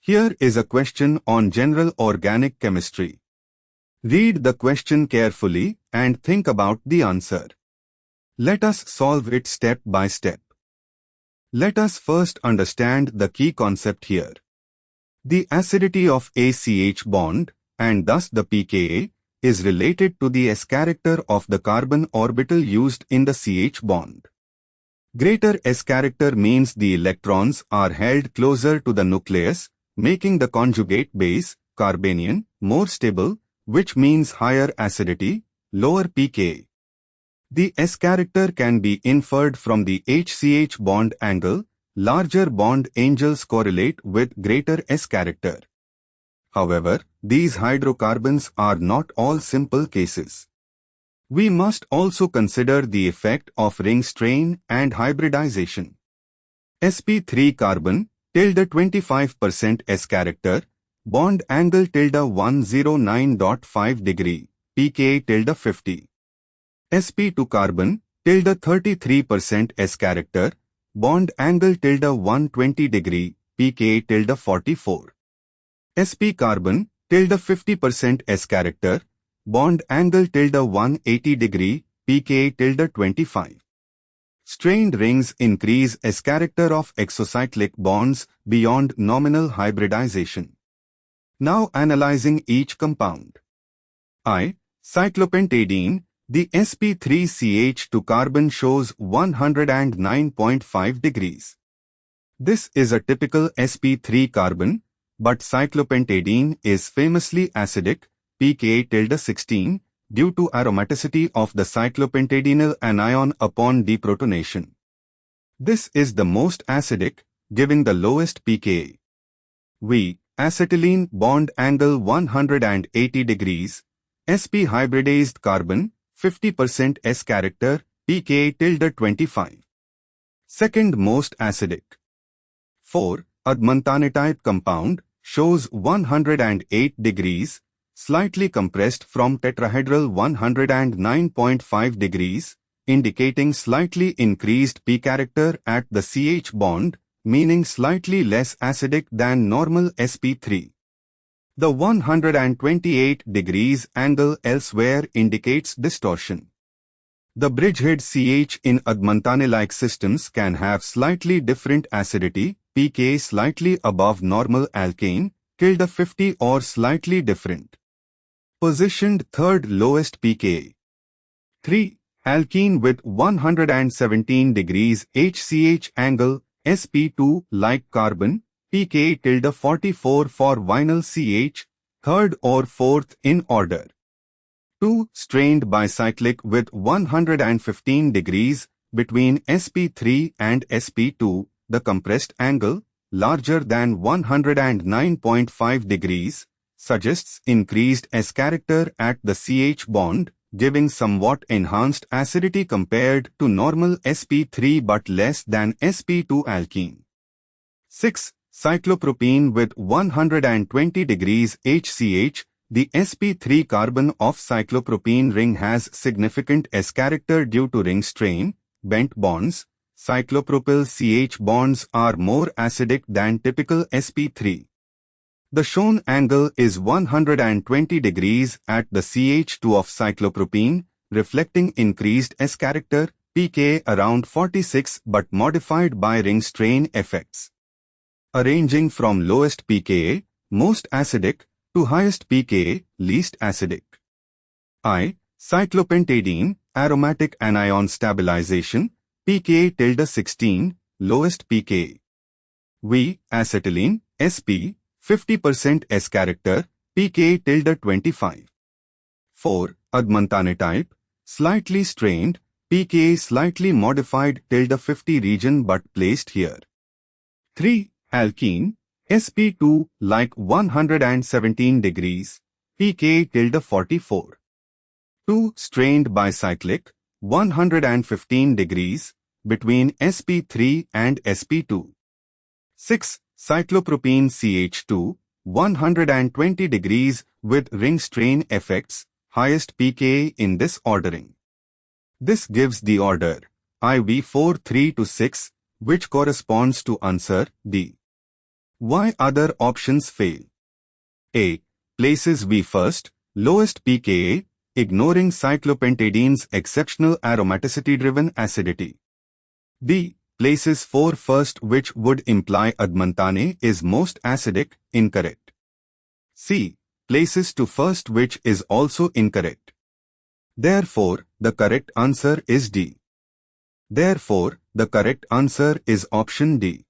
Here is a question on general organic chemistry. Read the question carefully and think about the answer. Let us solve it step by step. Let us first understand the key concept here. The acidity of ACH bond, and thus the pKa, is related to the S character of the carbon orbital used in the CH bond. Greater S character means the electrons are held closer to the nucleus, making the conjugate base, carbanion, more stable, which means higher acidity, lower pKa. The S character can be inferred from the HCH bond angle. Larger bond angles correlate with greater S character. However, these hydrocarbons are not all simple cases. We must also consider the effect of ring strain and hybridization. sp3 carbon, tilde 25% S character, bond angle tilde 109.5 degree, pKa tilde 50. sp2 carbon, tilde 33% S character, bond angle tilde 120 degree, pKa tilde 44. sp carbon, tilde 50% S character, bond angle tilde 180 degree, pKa tilde 25. Strained rings increase S character of exocyclic bonds beyond nominal hybridization. Now analyzing each compound. Cyclopentadiene, the sp3CH2 carbon shows 109.5 degrees. This is a typical sp3 carbon, but cyclopentadiene is famously acidic, pKa tilde 16, due to aromaticity of the cyclopentadienyl anion upon deprotonation. This is the most acidic, giving the lowest pKa. Acetylene bond angle 180 degrees, sp hybridized carbon, 50% S character, pKa tilde 25. Second most acidic. 4-Admantane type compound, shows 108 degrees, slightly compressed from tetrahedral 109.5 degrees, indicating slightly increased P character at the CH bond, meaning slightly less acidic than normal sp3. The 128 degrees angle elsewhere indicates distortion. The bridgehead CH in Admantane-like systems can have slightly different acidity, pKa slightly above normal alkane, tilde 50 or slightly different. Positioned third lowest pKa. 3. Alkene with 117 degrees HCH angle, sp2 like carbon, pKa tilde 44 for vinyl CH, third or fourth in order. 2. Strained bicyclic with 115 degrees between sp3 and sp2, the compressed angle, larger than 109.5 degrees, suggests increased S character at the CH bond, giving somewhat enhanced acidity compared to normal sp3 but less than sp2 alkene. 6. Cyclopropene with 120 degrees HCH, the sp3 carbon of cyclopropene ring has significant S character due to ring strain, bent bonds. Cyclopropyl CH bonds are more acidic than typical sp3. The shown angle is 120 degrees at the CH2 of cyclopropene, reflecting increased S character, pKa around 46 but modified by ring strain effects. Arranging from lowest pKa, most acidic, to highest pKa, least acidic. Cyclopentadiene, aromatic anion stabilization, pKa tilde 16, lowest pKa. Acetylene, sp, 50% S character, pKa tilde 25. 4. Admantane type, slightly strained, pKa slightly modified tilde 50 region but placed here. 3. Alkene, sp2 like 117 degrees, pKa tilde 44. 2. Strained bicyclic, 115 degrees, between sp3 and sp2. 6. Cyclopropene CH2, 120 degrees with ring strain effects, highest pKa in this ordering. This gives the order IV 4 3 to 6, which corresponds to answer D. Why other options fail? A. Places V first, lowest pKa, ignoring cyclopentadiene's exceptional aromaticity-driven acidity. B. Places 4 first, which would imply admantane is most acidic, incorrect. C. Places 2 first, which is also incorrect. Therefore, the correct answer is D. Therefore, the correct answer is option D.